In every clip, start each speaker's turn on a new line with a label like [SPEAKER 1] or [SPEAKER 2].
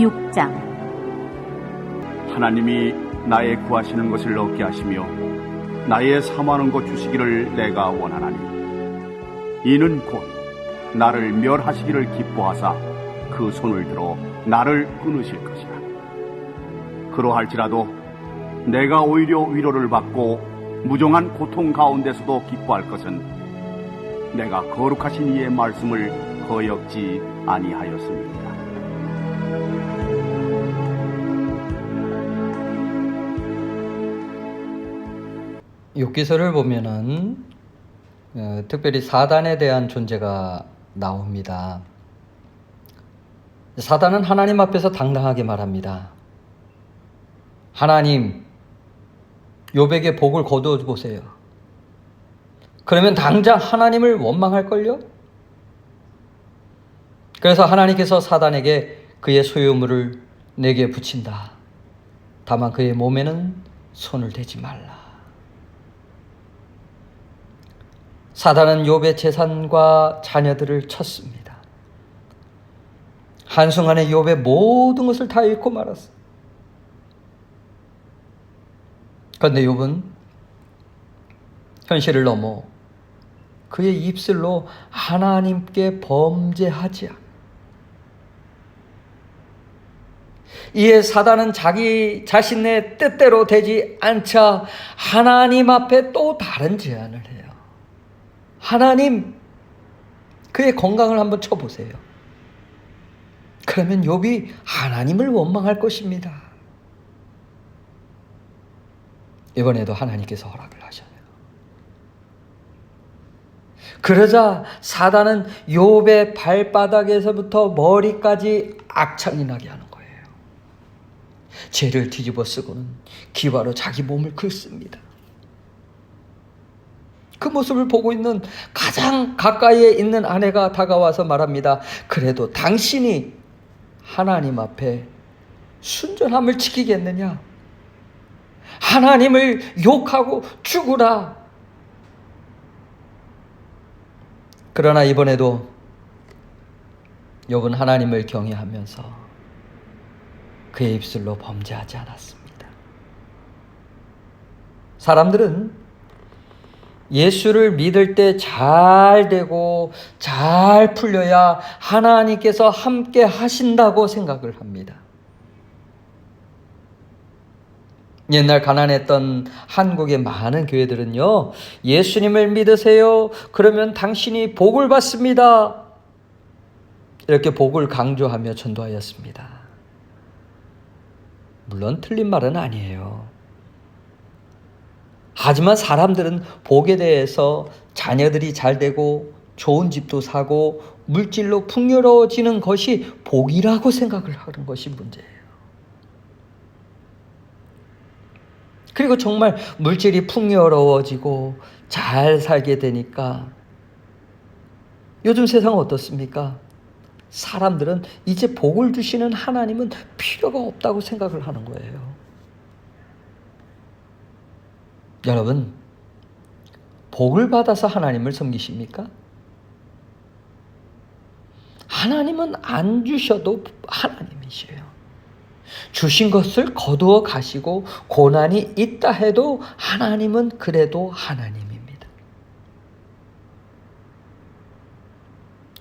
[SPEAKER 1] 6장.
[SPEAKER 2] 하나님이 나의 구하시는 것을 얻게 하시며 나의 사모하는 것 주시기를 내가 원하나니 이는 곧 나를 멸하시기를 기뻐하사 그 손을 들어 나를 끊으실 것이라. 그러할지라도 내가 오히려 위로를 받고 무정한 고통 가운데서도 기뻐할 것은 내가 거룩하신 이의 말씀을 거역지 아니하였습니다.
[SPEAKER 3] 욥기서를 보면은 특별히 사단에 대한 존재가 나옵니다. 사단은 하나님 앞에서 당당하게 말합니다. 하나님, 욥에게 복을 거두어 보세요. 그러면 당장 하나님을 원망할걸요? 그래서 하나님께서 사단에게 그의 소유물을 내게 붙인다. 다만 그의 몸에는 손을 대지 말라. 사단은 욥의 재산과 자녀들을 쳤습니다. 한순간에 욥의 모든 것을 다 잃고 말았어. 그런데 욥은 현실을 넘어 그의 입술로 하나님께 범죄하지 않아. 이에 사단은 자기 자신의 뜻대로 되지 않자 하나님 앞에 또 다른 제안을 해요. 하나님, 그의 건강을 한번 쳐보세요. 그러면 욥이 하나님을 원망할 것입니다. 이번에도 하나님께서 허락을 하셔요. 그러자 사단은 욥의 발바닥에서부터 머리까지 악창이 나게 하는 거예요. 죄를 뒤집어 쓰고는 기와로 자기 몸을 긁습니다. 그 모습을 보고 있는 가장 가까이에 있는 아내가 다가와서 말합니다. 그래도 당신이 하나님 앞에 순전함을 지키겠느냐? 하나님을 욕하고 죽으라. 그러나 이번에도 욥은 하나님을 경외하면서 그의 입술로 범죄하지 않았습니다. 사람들은 예수를 믿을 때 잘 되고 잘 풀려야 하나님께서 함께 하신다고 생각을 합니다. 옛날 가난했던 한국의 많은 교회들은요, 예수님을 믿으세요. 그러면 당신이 복을 받습니다. 이렇게 복을 강조하며 전도하였습니다. 물론 틀린 말은 아니에요. 하지만 사람들은 복에 대해서 자녀들이 잘 되고 좋은 집도 사고 물질로 풍요로워지는 것이 복이라고 생각을 하는 것이 문제예요. 그리고 정말 물질이 풍요로워지고 잘 살게 되니까 요즘 세상은 어떻습니까? 사람들은 이제 복을 주시는 하나님은 필요가 없다고 생각을 하는 거예요. 여러분, 복을 받아서 하나님을 섬기십니까? 하나님은 안 주셔도 하나님이셔요. 주신 것을 거두어 가시고 고난이 있다 해도 하나님은 그래도 하나님입니다.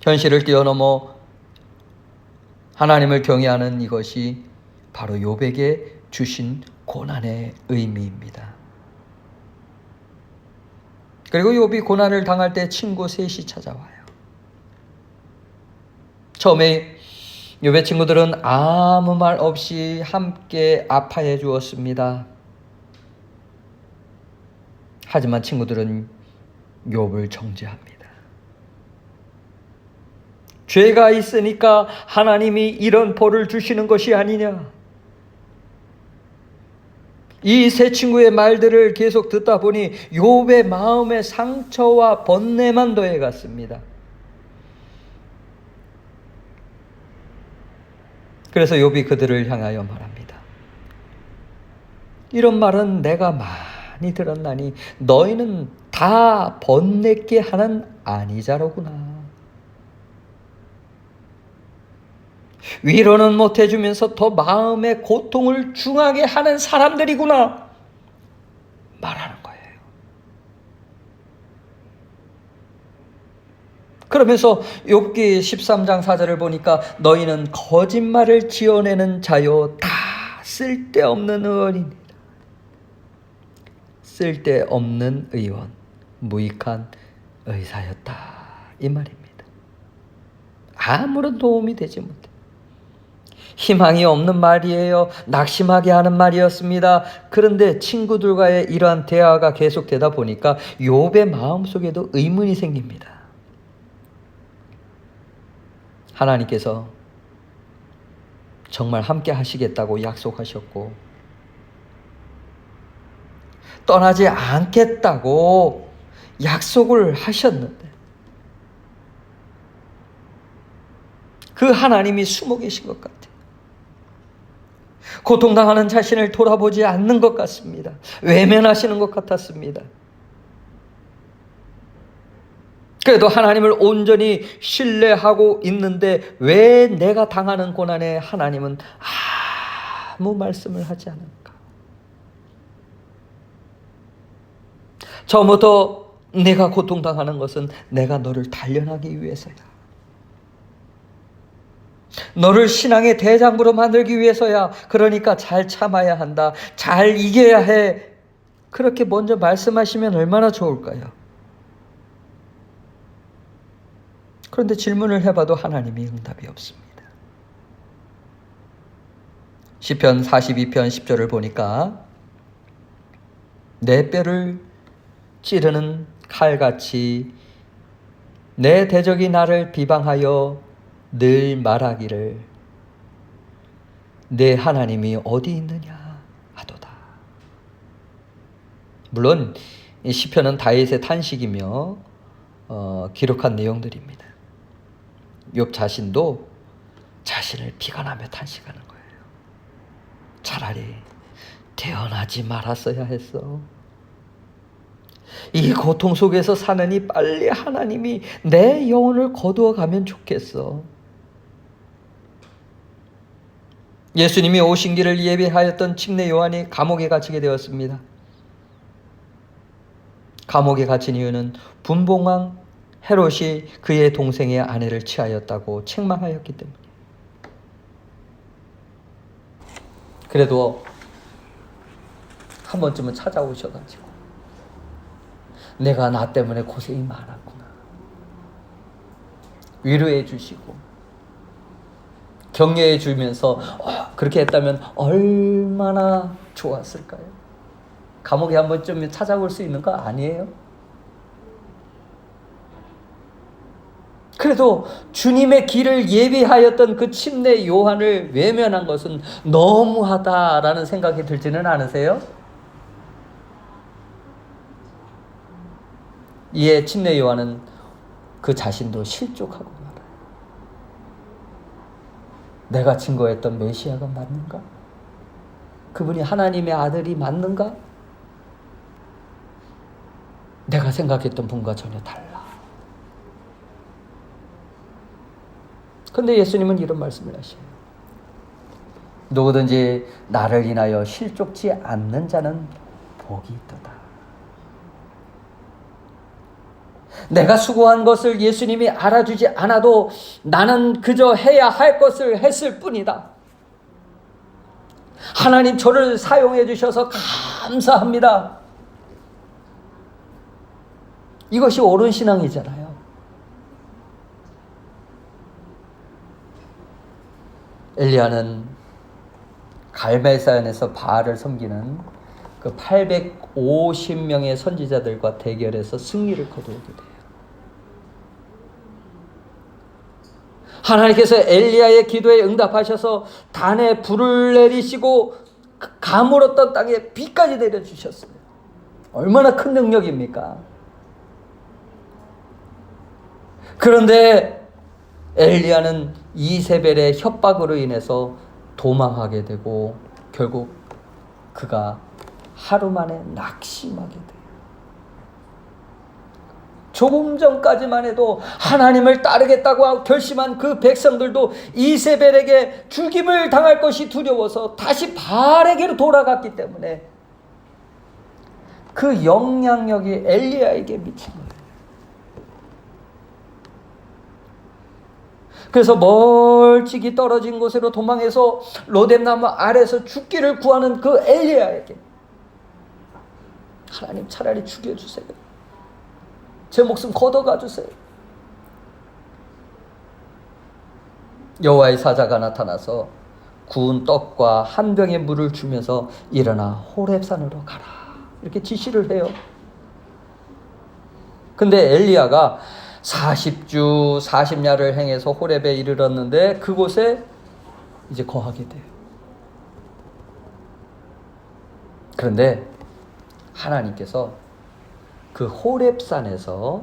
[SPEAKER 3] 현실을 뛰어넘어 하나님을 경외하는 이것이 바로 욥에게 주신 고난의 의미입니다. 그리고 욥이 고난을 당할 때 친구 셋이 찾아와요. 처음에 욥의 친구들은 아무 말 없이 함께 아파해 주었습니다. 하지만 친구들은 욥을 정죄합니다. 죄가 있으니까 하나님이 이런 벌을 주시는 것이 아니냐. 이 세 친구의 말들을 계속 듣다 보니 욥의 마음의 상처와 번뇌만 더해갔습니다. 그래서 욥이 그들을 향하여 말합니다. 이런 말은 내가 많이 들었나니 너희는 다 번뇌케 하는 아니자로구나. 위로는 못 해주면서 더 마음의 고통을 중하게 하는 사람들이구나 말하는 거예요. 그러면서 욥기 13장 4절을 보니까 너희는 거짓말을 지어내는 자요 다 쓸데없는 의원입니다. 쓸데없는 의원, 무익한 의사였다 이 말입니다. 아무런 도움이 되지 못해. 희망이 없는 말이에요. 낙심하게 하는 말이었습니다. 그런데 친구들과의 이러한 대화가 계속되다 보니까 욥의 마음속에도 의문이 생깁니다. 하나님께서 정말 함께 하시겠다고 약속하셨고 떠나지 않겠다고 약속을 하셨는데 그 하나님이 숨어 계신 것 같아요. 고통당하는 자신을 돌아보지 않는 것 같습니다. 외면하시는 것 같았습니다. 그래도 하나님을 온전히 신뢰하고 있는데 왜 내가 당하는 고난에 하나님은 아무 말씀을 하지 않을까? 처음부터 내가 고통당하는 것은 내가 너를 단련하기 위해서야. 너를 신앙의 대장부로 만들기 위해서야. 그러니까 잘 참아야 한다. 잘 이겨야 해. 그렇게 먼저 말씀하시면 얼마나 좋을까요? 그런데 질문을 해봐도 하나님이 응답이 없습니다. 시편 42편 10절을 보니까 내 뼈를 찌르는 칼같이 내 대적이 나를 비방하여 늘 말하기를 내 하나님이 어디 있느냐 하도다. 물론 이 시편은 다윗의 탄식이며 기록한 내용들입니다. 욥 자신도 자신을 비관하며 탄식하는 거예요. 차라리 태어나지 말았어야 했어. 이 고통 속에서 사느니 빨리 하나님이 내 영혼을 거두어 가면 좋겠어. 예수님이 오신 길을 예배하였던 침례 요한이 감옥에 갇히게 되었습니다. 감옥에 갇힌 이유는 분봉왕 헤롯이 그의 동생의 아내를 취하였다고 책망하였기 때문에. 그래도 한 번쯤은 찾아오셔가지고 내가 나 때문에 고생이 많았구나 위로해 주시고 격려해 주면서 그렇게 했다면 얼마나 좋았을까요? 감옥에 한 번쯤 찾아올 수 있는 거 아니에요? 그래도 주님의 길을 예비하였던 그 침례 요한을 외면한 것은 너무하다라는 생각이 들지는 않으세요? 이에 침례 요한은 그 자신도 실족하고 말아요. 내가 증거했던 메시아가 맞는가? 그분이 하나님의 아들이 맞는가? 내가 생각했던 분과 전혀 달라. 그런데 예수님은 이런 말씀을 하셔요. 누구든지 나를 인하여 실족지 않는 자는 복이 있도다. 내가 수고한 것을 예수님이 알아주지 않아도 나는 그저 해야 할 것을 했을 뿐이다. 하나님 저를 사용해 주셔서 감사합니다. 이것이 옳은 신앙이잖아요. 엘리야는 갈멜산에서 바알을 섬기는 그 850명의 선지자들과 대결해서 승리를 거두게 돼요. 하나님께서 엘리야의 기도에 응답하셔서 단에 불을 내리시고 가물었던 땅에 비까지 내려주셨어요. 얼마나 큰 능력입니까? 그런데 엘리야는 이세벨의 협박으로 인해서 도망하게 되고 결국 그가 하루 만에 낙심하게 돼요. 조금 전까지만 해도 하나님을 따르겠다고 결심한 그 백성들도 이세벨에게 죽임을 당할 것이 두려워서 다시 바알에게로 돌아갔기 때문에 그 영향력이 엘리야에게 미친 거예요. 그래서 멀찍이 떨어진 곳으로 도망해서 로뎀나무 아래서 죽기를 구하는 그 엘리야에게 하나님 차라리 죽여주세요. 제 목숨 걷어가 주세요. 여호와의 사자가 나타나서 구운 떡과 한 병의 물을 주면서 일어나 호렙산으로 가라 이렇게 지시를 해요. 근데 엘리야가 40주 40야를 행해서 호렙에 이르렀는데 그곳에 이제 거하게 돼요. 그런데 하나님께서 그 호렙산에서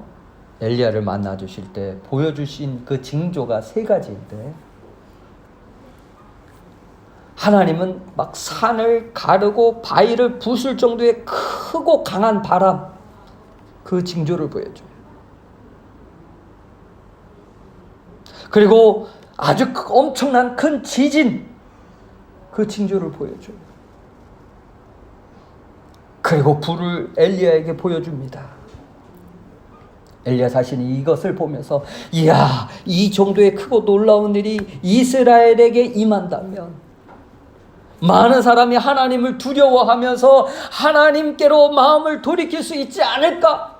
[SPEAKER 3] 엘리야를 만나 주실 때 보여주신 그 징조가 세 가지인데, 하나님은 막 산을 가르고 바위를 부술 정도의 크고 강한 바람, 그 징조를 보여줘요. 그리고 아주 엄청난 큰 지진, 그 징조를 보여줘요. 그리고 불을 엘리야에게 보여줍니다. 엘리야 자신이 이것을 보면서 이야, 이 정도의 크고 놀라운 일이 이스라엘에게 임한다면 많은 사람이 하나님을 두려워하면서 하나님께로 마음을 돌이킬 수 있지 않을까?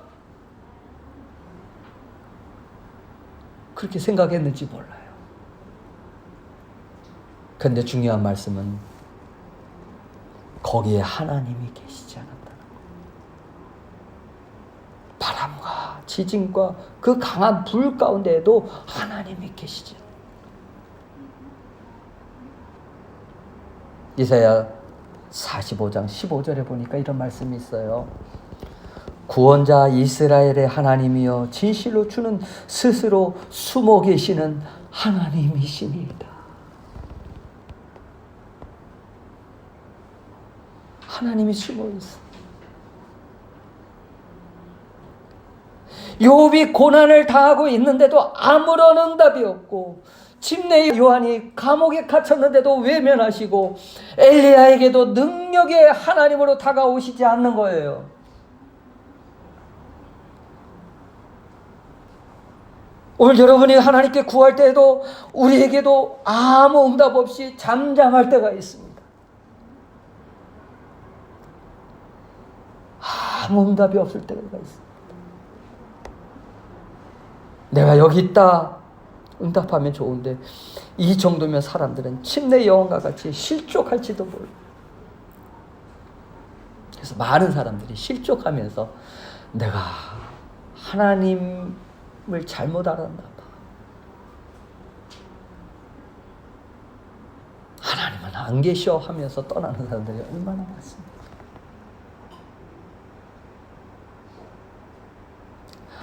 [SPEAKER 3] 그렇게 생각했는지 몰라요. 그런데 중요한 말씀은 거기에 하나님이 계시지 않았다는 거예요. 바람과 지진과 그 강한 불 가운데에도 하나님이 계시지 않아요. 이사야 45장 15절에 보니까 이런 말씀이 있어요. 구원자 이스라엘의 하나님이여 진실로 주는 스스로 숨어 계시는 하나님이시니이다. 하나님이 숨어 있어. 욥이 고난을 당하고 있는데도 아무런 응답이 없고, 침례 요한이 감옥에 갇혔는데도 외면하시고, 엘리야에게도 능력의 하나님으로 다가오시지 않는 거예요. 오늘 여러분이 하나님께 구할 때에도 우리에게도 아무 응답 없이 잠잠할 때가 있습니다. 아무 응답이 없을 때가 있습니다. 내가 여기 있다 응답하면 좋은데, 이 정도면 사람들은 침례 요한과 같이 실족할지도 몰라. 그래서 많은 사람들이 실족하면서 내가 하나님을 잘못 알았나 봐, 하나님은 안 계셔 하면서 떠나는 사람들이 얼마나 많습니까?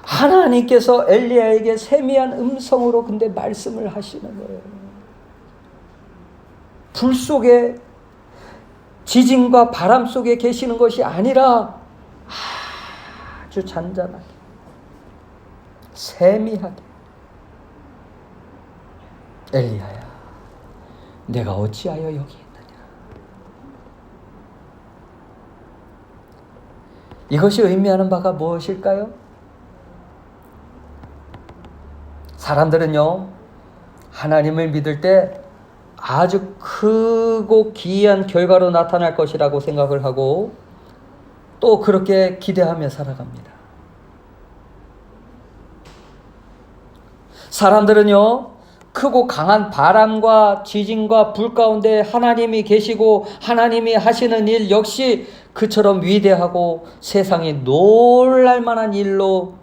[SPEAKER 3] 하나님께서 엘리야에게 세미한 음성으로 근데 말씀을 하시는 거예요. 불 속에, 지진과 바람 속에 계시는 것이 아니라 아주 잔잔하게, 세미하게, 엘리야야, 내가 어찌하여 여기 있느냐. 이것이 의미하는 바가 무엇일까요? 사람들은요, 하나님을 믿을 때 아주 크고 기이한 결과로 나타날 것이라고 생각을 하고 또 그렇게 기대하며 살아갑니다. 사람들은요, 크고 강한 바람과 지진과 불 가운데 하나님이 계시고 하나님이 하시는 일 역시 그처럼 위대하고 세상이 놀랄 만한 일로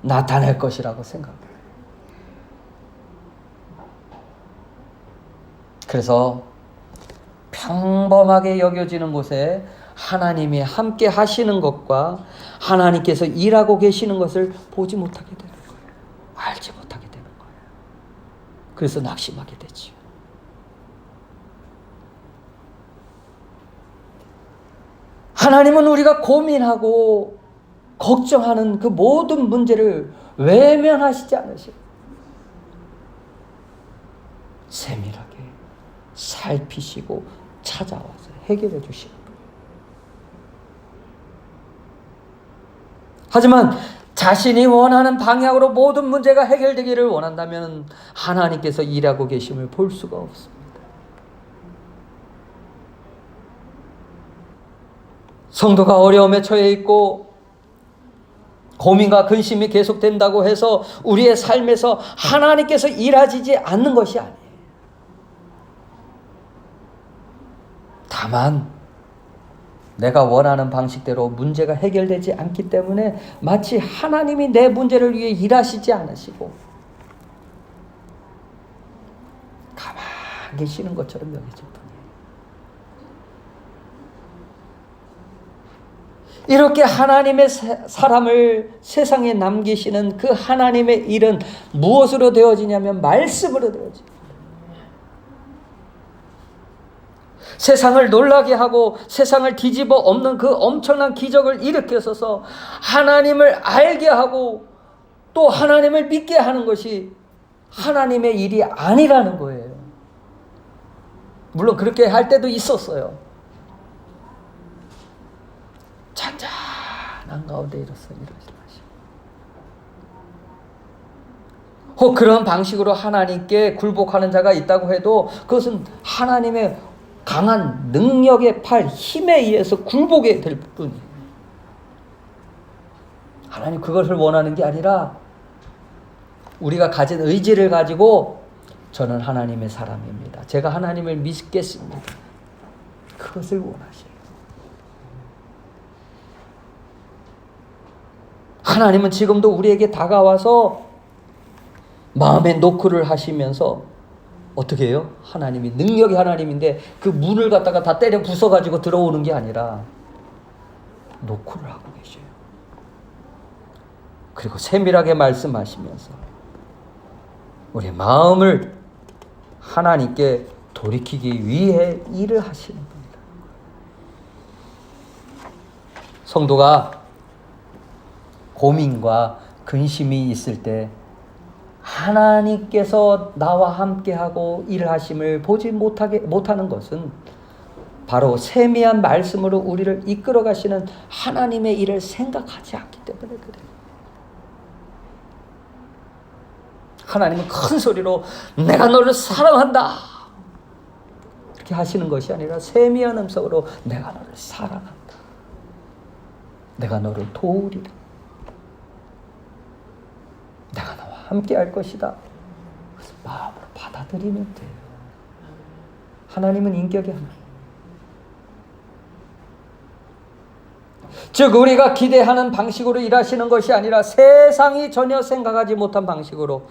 [SPEAKER 3] 나타날 것이라고 생각합니다. 그래서 평범하게 여겨지는 곳에 하나님이 함께 하시는 것과 하나님께서 일하고 계시는 것을 보지 못하게 되는 거예요. 알지 못하게 되는 거예요. 그래서 낙심하게 되지요. 하나님은 우리가 고민하고 걱정하는 그 모든 문제를 외면하시지 않으시고 세밀하게 살피시고 찾아와서 해결해 주시는 거예요. 하지만 자신이 원하는 방향으로 모든 문제가 해결되기를 원한다면 하나님께서 일하고 계심을 볼 수가 없습니다. 성도가 어려움에 처해 있고 고민과 근심이 계속된다고 해서 우리의 삶에서 하나님께서 일하시지 않는 것이 아니에요. 다만 내가 원하는 방식대로 문제가 해결되지 않기 때문에 마치 하나님이 내 문제를 위해 일하시지 않으시고 가만히 계시는 것처럼 여겨질 뿐이에요. 이렇게 하나님의 사람을 세상에 남기시는 그 하나님의 일은 무엇으로 되어지냐면 말씀으로 되어집니다. 세상을 놀라게 하고 세상을 뒤집어 엎는 그 엄청난 기적을 일으켜서서 하나님을 알게 하고 또 하나님을 믿게 하는 것이 하나님의 일이 아니라는 거예요. 물론 그렇게 할 때도 있었어요. 잔잔한 가운데 일어나시고 혹 그런 방식으로 하나님께 굴복하는 자가 있다고 해도 그것은 하나님의 강한 능력의 팔, 힘에 의해서 굴복이 될 뿐이에요. 하나님 그것을 원하는 게 아니라 우리가 가진 의지를 가지고 저는 하나님의 사람입니다. 제가 하나님을 믿겠습니다. 그것을 원하셔요. 하나님은 지금도 우리에게 다가와서 마음에 노크를 하시면서 어떻게 해요? 하나님이 능력이 하나님인데 그 문을 갖다가 다 때려 부숴가지고 들어오는 게 아니라 노크를 하고 계셔요. 그리고 세밀하게 말씀하시면서 우리의 마음을 하나님께 돌이키기 위해 일을 하시는 겁니다. 성도가 고민과 근심이 있을 때 하나님께서 나와 함께하고 일하심을 보지 못하는 것은 바로 세미한 말씀으로 우리를 이끌어 가시는 하나님의 일을 생각하지 않기 때문에 그래요. 하나님은 큰 소리로 내가 너를 사랑한다 이렇게 하시는 것이 아니라 세미한 음성으로 내가 너를 사랑한다. 내가 너를 도우리라. 내가 너와 함께 할 것이다. 그래서 마음으로 받아들이면 돼요. 하나님은 인격이 하나님. 즉 우리가 기대하는 방식으로 일하시는 것이 아니라 세상이 전혀 생각하지 못한 방식으로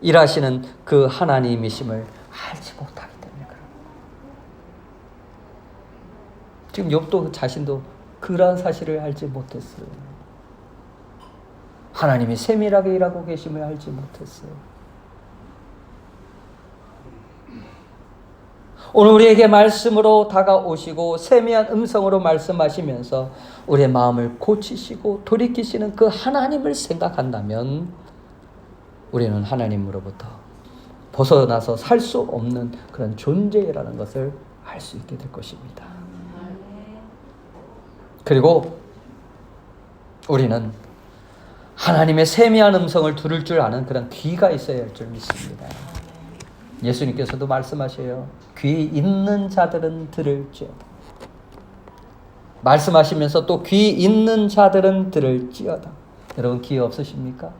[SPEAKER 3] 일하시는 그 하나님이심을 알지 못하기 때문에 그런 거예요. 지금 욥도 자신도 그러한 사실을 알지 못했어요. 하나님이 세밀하게 일하고 계심을 알지 못했어요. 오늘 우리에게 말씀으로 다가오시고 세미한 음성으로 말씀하시면서 우리의 마음을 고치시고 돌이키시는 그 하나님을 생각한다면 우리는 하나님으로부터 벗어나서 살 수 없는 그런 존재라는 것을 알 수 있게 될 것입니다. 그리고 우리는 하나님의 세미한 음성을 들을 줄 아는 그런 귀가 있어야 할 줄 믿습니다. 예수님께서도 말씀하셔요. 귀 있는 자들은 들을지어다. 말씀하시면서 또 귀 있는 자들은 들을지어다. 여러분 귀 없으십니까?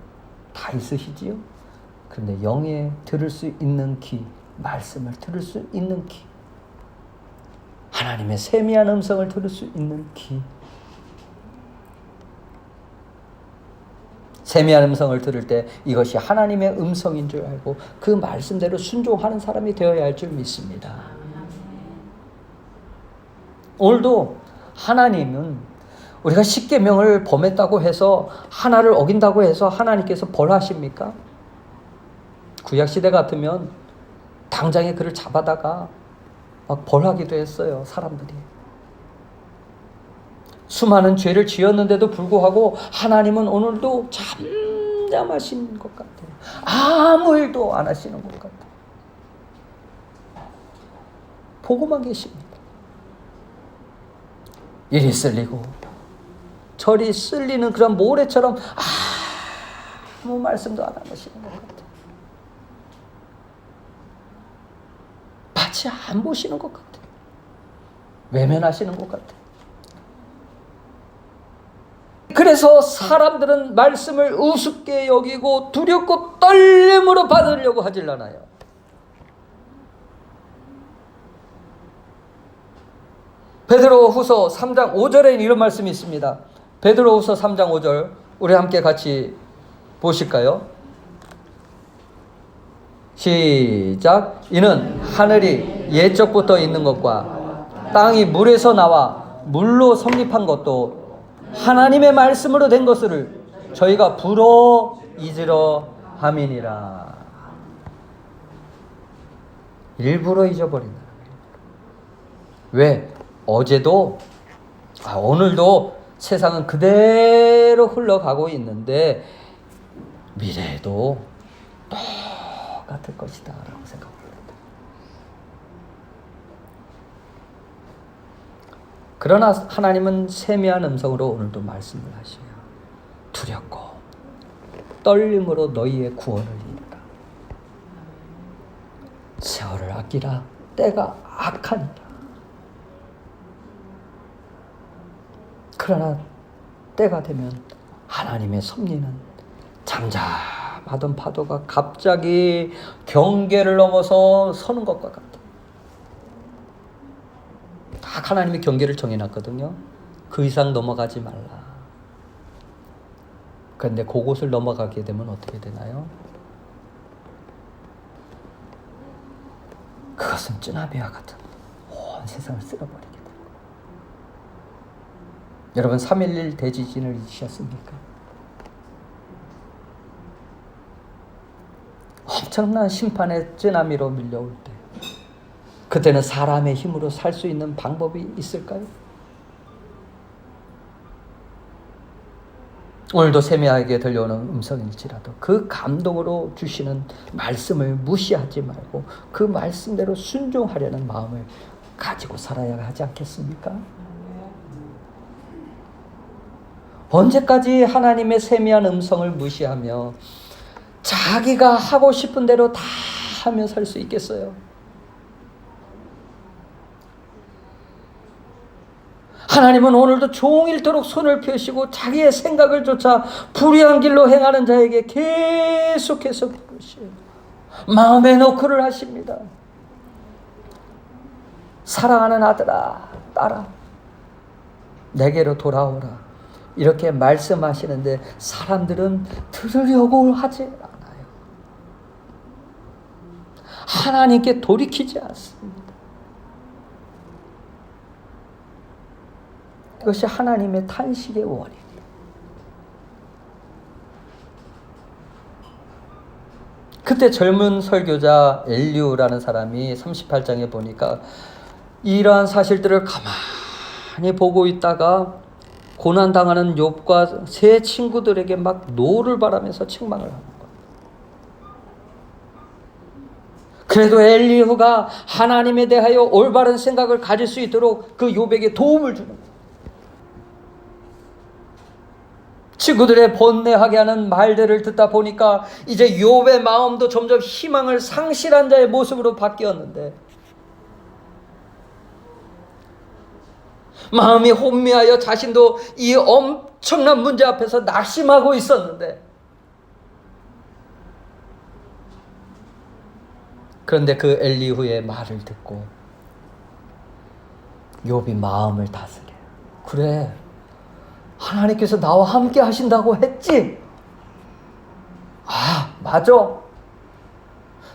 [SPEAKER 3] 다 있으시지요? 그런데 영에 들을 수 있는 귀, 말씀을 들을 수 있는 귀, 하나님의 세미한 음성을 들을 수 있는 귀, 세미한 음성을 들을 때 이것이 하나님의 음성인 줄 알고 그 말씀대로 순종하는 사람이 되어야 할 줄 믿습니다. 오늘도 하나님은 우리가 십계명을 범했다고 해서 하나를 어긴다고 해서 하나님께서 벌하십니까? 구약시대 같으면 당장에 그를 잡아다가 막 벌하기도 했어요. 사람들이. 수많은 죄를 지었는데도 불구하고 하나님은 오늘도 잠잠하신 것 같아요. 아무 일도 안 하시는 것 같아요. 보고만 계십니다. 이리 쓸리고 저리 쓸리는 그런 모래처럼 아무 말씀도 안 하시는 것 같아요. 마치 안 보시는 것 같아요. 외면하시는 것 같아요. 그래서 사람들은 말씀을 우습게 여기고 두렵고 떨림으로 받으려고 하질 않아요. 베드로후서 3장 5절에 이런 말씀이 있습니다. 베드로후서 3장 5절 우리 함께 같이 보실까요? 시작. 이는 하늘이 옛적부터 있는 것과 땅이 물에서 나와 물로 성립한 것도 하나님의 말씀으로 된 것을 저희가 불어 잊으려 함이니라. 일부러 잊어버린다. 왜? 어제도 오늘도 세상은 그대로 흘러가고 있는데 미래에도 똑같을 것이다 라고 생각합니다. 그러나 하나님은 세미한 음성으로 오늘도 말씀을 하셔요. 두렵고 떨림으로 너희의 구원을 이루라. 세월을 아끼라. 때가 악하니라. 그러나 때가 되면 하나님의 섭리는 잠잠하던 파도가 갑자기 경계를 넘어서 서는 것과 같아요. 딱 하나님이 경계를 정해놨거든요. 그 이상 넘어가지 말라. 그런데 그곳을 넘어가게 되면 어떻게 되나요? 그것은 쯔나미와 같은 온 세상을 쓸어버리게 됩니다. 여러분 3.11 대지진을 잊으셨습니까? 엄청난 심판의 쯔나미로 밀려올 때 그때는 사람의 힘으로 살 수 있는 방법이 있을까요? 오늘도 세미하게 들려오는 음성일지라도 그 감동으로 주시는 말씀을 무시하지 말고 그 말씀대로 순종하려는 마음을 가지고 살아야 하지 않겠습니까? 언제까지 하나님의 세미한 음성을 무시하며 자기가 하고 싶은 대로 다 하며 살 수 있겠어요? 하나님은 오늘도 종일토록 손을 펴시고 자기의 생각을 쫓아 불의한 길로 행하는 자에게 계속해서 부르시고 마음에 노크를 하십니다. 사랑하는 아들아, 딸아, 내게로 돌아오라. 이렇게 말씀하시는데 사람들은 들으려고 하지 않아요. 하나님께 돌이키지 않습니다. 이것이 하나님의 탄식의 원인이에요. 그때 젊은 설교자 엘리우라는 사람이 38장에 보니까 이러한 사실들을 가만히 보고 있다가 고난당하는 욥과 세 친구들에게 막 노를 바라면서 책망을 하는 거예요. 그래도 엘리후가 하나님에 대하여 올바른 생각을 가질 수 있도록 그 욥에게 도움을 주는 거예요. 친구들의 번뇌하게 하는 말들을 듣다 보니까 이제 욥의 마음도 점점 희망을 상실한 자의 모습으로 바뀌었는데 마음이 혼미하여 자신도 이 엄청난 문제 앞에서 낙심하고 있었는데 그런데 그 엘리후의 말을 듣고 욥이 마음을 다스려요. 그래, 하나님께서 나와 함께 하신다고 했지? 아, 맞아.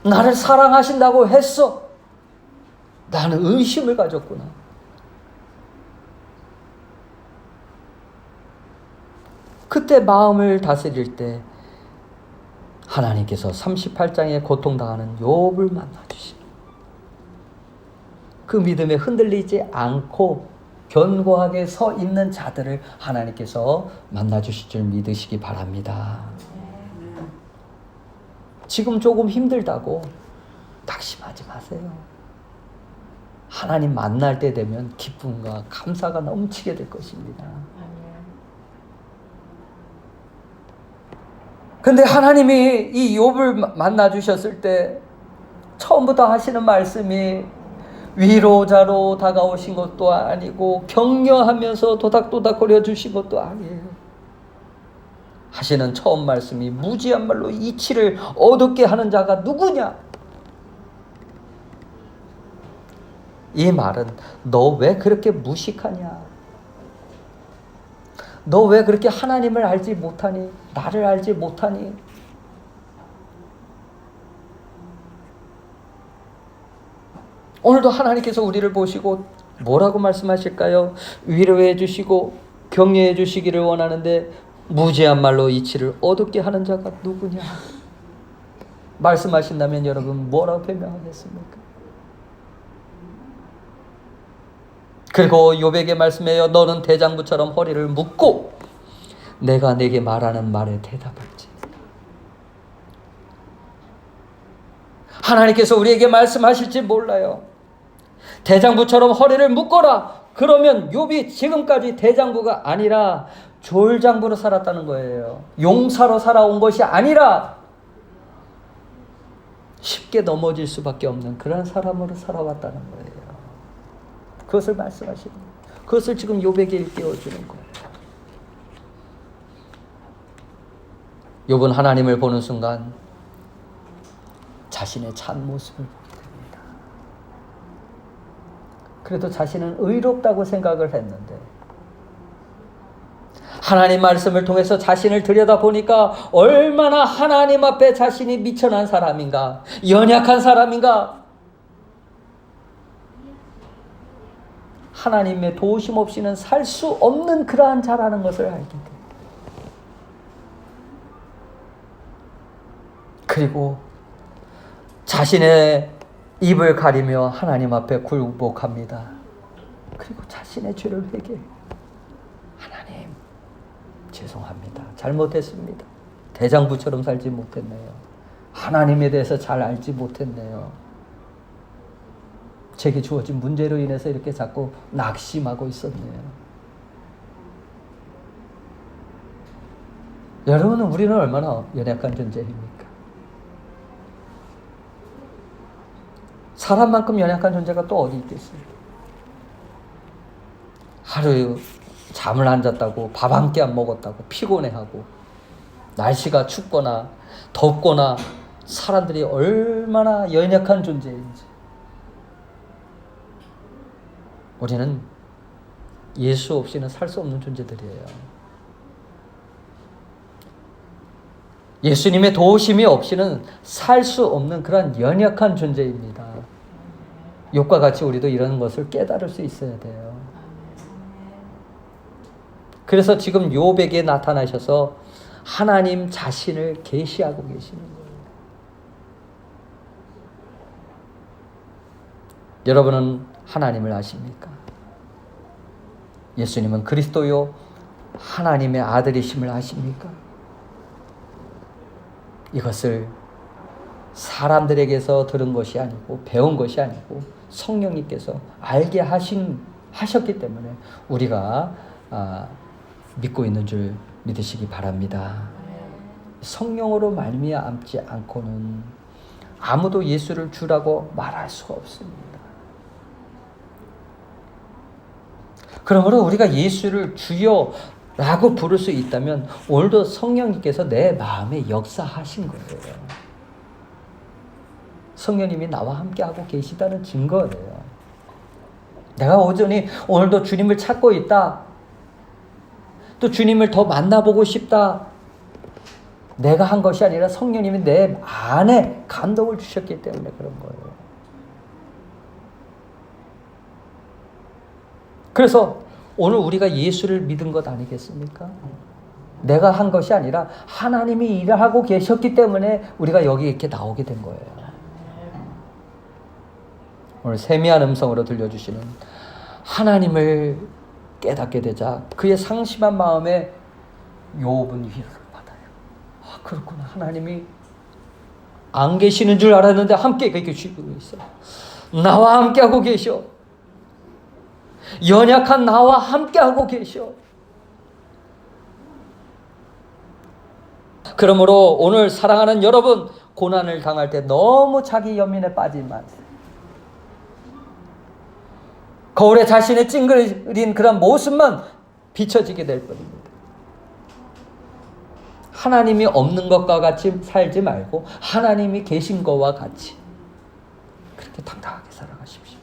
[SPEAKER 3] 나를 사랑하신다고 했어. 나는 의심을 가졌구나. 그때 마음을 다스릴 때 하나님께서 38장에 고통당하는 욥을 만나주시고 그 믿음에 흔들리지 않고 견고하게 서 있는 자들을 하나님께서 만나주실 줄 믿으시기 바랍니다. 지금 조금 힘들다고 낙심하지 마세요. 하나님 만날 때 되면 기쁨과 감사가 넘치게 될 것입니다. 근데 하나님이 이 욥을 만나 주셨을 때 처음부터 하시는 말씀이 위로자로 다가오신 것도 아니고 격려하면서 도닥도닥거려 주신 것도 아니에요. 하시는 처음 말씀이 무지한 말로 이치를 얻게 하는 자가 누구냐? 이 말은 너 왜 그렇게 무식하냐? 너 왜 그렇게 하나님을 알지 못하니? 나를 알지 못하니? 오늘도 하나님께서 우리를 보시고 뭐라고 말씀하실까요? 위로해 주시고 격려해 주시기를 원하는데 무지한 말로 이치를 어둡게 하는 자가 누구냐? 말씀하신다면 여러분 뭐라고 변명하겠습니까? 그리고 욥에게 말씀해요. 너는 대장부처럼 허리를 묶고 내가 내게 말하는 말에 대답할지. 하나님께서 우리에게 말씀하실지 몰라요. 대장부처럼 허리를 묶어라. 그러면 욥이 지금까지 대장부가 아니라 졸장부로 살았다는 거예요. 용사로 살아온 것이 아니라 쉽게 넘어질 수밖에 없는 그런 사람으로 살아왔다는 거예요. 그것을 말씀하시는 거예요. 그것을 지금 욥에게 일깨워주는 거예요. 욥은 하나님을 보는 순간 자신의 참 모습을 보게 됩니다. 그래도 자신은 의롭다고 생각을 했는데 하나님 말씀을 통해서 자신을 들여다보니까 얼마나 하나님 앞에 자신이 미천한 사람인가, 연약한 사람인가, 하나님의 도우심 없이는 살 수 없는 그러한 자라는 것을 알게 돼요. 그리고 자신의 입을 가리며 하나님 앞에 굴복합니다. 그리고 자신의 죄를 회개해요. 하나님, 죄송합니다. 잘못했습니다. 대장부처럼 살지 못했네요. 하나님에 대해서 잘 알지 못했네요. 제게 주어진 문제로 인해서 이렇게 자꾸 낙심하고 있었네요. 여러분은 우리는 얼마나 연약한 존재입니까? 사람만큼 연약한 존재가 또 어디 있겠어요? 하루 잠을 안 잤다고, 밥 한 끼 안 먹었다고 피곤해하고, 날씨가 춥거나 덥거나 사람들이 얼마나 연약한 존재인지. 우리는 예수 없이는 살 수 없는 존재들이에요. 예수님의 도우심이 없이는 살 수 없는 그런 연약한 존재입니다. 욥과 같이 우리도 이런 것을 깨달을 수 있어야 돼요. 그래서 지금 욥에게 나타나셔서 하나님 자신을 계시하고 계시는 거예요. 여러분은 하나님을 아십니까? 예수님은 그리스도요 하나님의 아들이심을 아십니까? 이것을 사람들에게서 들은 것이 아니고 배운 것이 아니고 성령님께서 알게 하셨기 때문에 우리가 믿고 있는 줄 믿으시기 바랍니다. 성령으로 말미암지 않고는 아무도 예수를 주라고 말할 수가 없습니다. 그러므로 우리가 예수를 주여라고 부를 수 있다면 오늘도 성령님께서 내 마음에 역사하신 거예요. 성령님이 나와 함께하고 계시다는 증거예요. 내가 오늘도 주님을 찾고 있다. 또 주님을 더 만나보고 싶다. 내가 한 것이 아니라 성령님이 내 안에 감동을 주셨기 때문에 그런 거예요. 그래서 오늘 우리가 예수를 믿은 것 아니겠습니까? 내가 한 것이 아니라 하나님이 일을 하고 계셨기 때문에 우리가 여기 이렇게 나오게 된 거예요. 오늘 세미한 음성으로 들려주시는 하나님을 깨닫게 되자 그의 상심한 마음에 욥은 위로를 받아요. 아, 그렇구나. 하나님이 안 계시는 줄 알았는데 함께 계시고 있어. 나와 함께하고 계셔. 연약한 나와 함께하고 계셔. 그러므로 오늘 사랑하는 여러분, 고난을 당할 때 너무 자기 연민에 빠지지 마세요. 거울에 자신의 찡그린 그런 모습만 비춰지게 될 뿐입니다. 하나님이 없는 것과 같이 살지 말고 하나님이 계신 것과 같이 그렇게 당당하게 살아가십시오.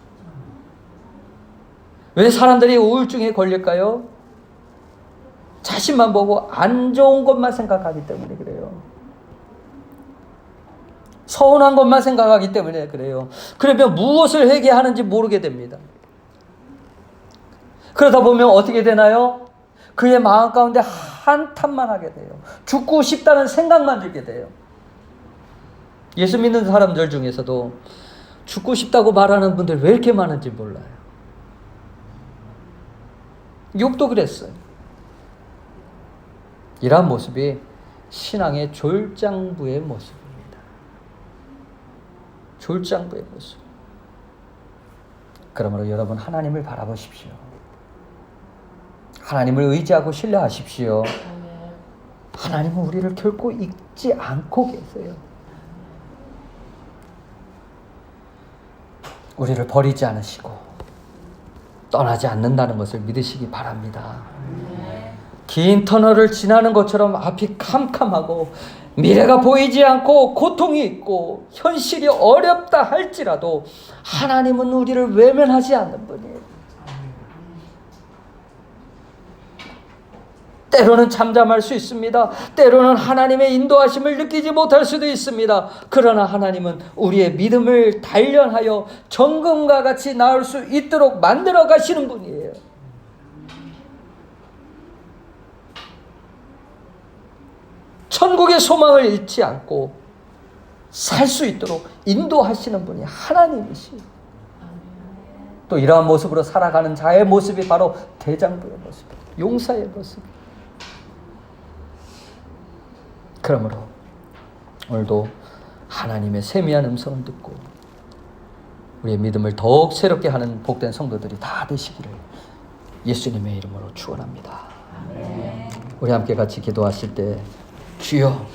[SPEAKER 3] 왜 사람들이 우울증에 걸릴까요? 자신만 보고 안 좋은 것만 생각하기 때문에 그래요. 서운한 것만 생각하기 때문에 그래요. 그러면 무엇을 해야 하는지 모르게 됩니다. 그러다 보면 어떻게 되나요? 그의 마음 가운데 한탄만 하게 돼요. 죽고 싶다는 생각만 들게 돼요. 예수 믿는 사람들 중에서도 죽고 싶다고 말하는 분들 왜 이렇게 많은지 몰라요. 욥도 그랬어요. 이러한 모습이 신앙의 졸장부의 모습입니다. 졸장부의 모습. 그러므로 여러분 하나님을 바라보십시오. 하나님을 의지하고 신뢰하십시오. 하나님은 우리를 결코 잊지 않고 계세요. 우리를 버리지 않으시고 떠나지 않는다는 것을 믿으시기 바랍니다. 긴 터널을 지나는 것처럼 앞이 캄캄하고 미래가 보이지 않고 고통이 있고 현실이 어렵다 할지라도 하나님은 우리를 외면하지 않는 분이에요. 때로는 잠잠할 수 있습니다. 때로는 하나님의 인도하심을 느끼지 못할 수도 있습니다. 그러나 하나님은 우리의 믿음을 단련하여 정금과 같이 나올 수 있도록 만들어 가시는 분이에요. 천국의 소망을 잃지 않고 살 수 있도록 인도하시는 분이 하나님이시죠. 또 이러한 모습으로 살아가는 자의 모습이 바로 대장부의 모습, 용사의 모습. 그러므로 오늘도 하나님의 세미한 음성을 듣고 우리의 믿음을 더욱 새롭게 하는 복된 성도들이 다 되시기를 예수님의 이름으로 축원합니다. 우리 함께 같이 기도하실 때 주여,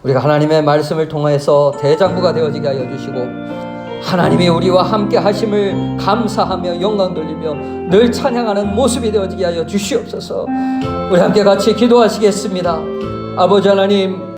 [SPEAKER 3] 우리가 하나님의 말씀을 통해서 대장부가 되어지게 하여 주시고 하나님이 우리와 함께 하심을 감사하며 영광 돌리며 늘 찬양하는 모습이 되어지게 하여 주시옵소서. 우리 함께 같이 기도하시겠습니다. 아버지 하나님,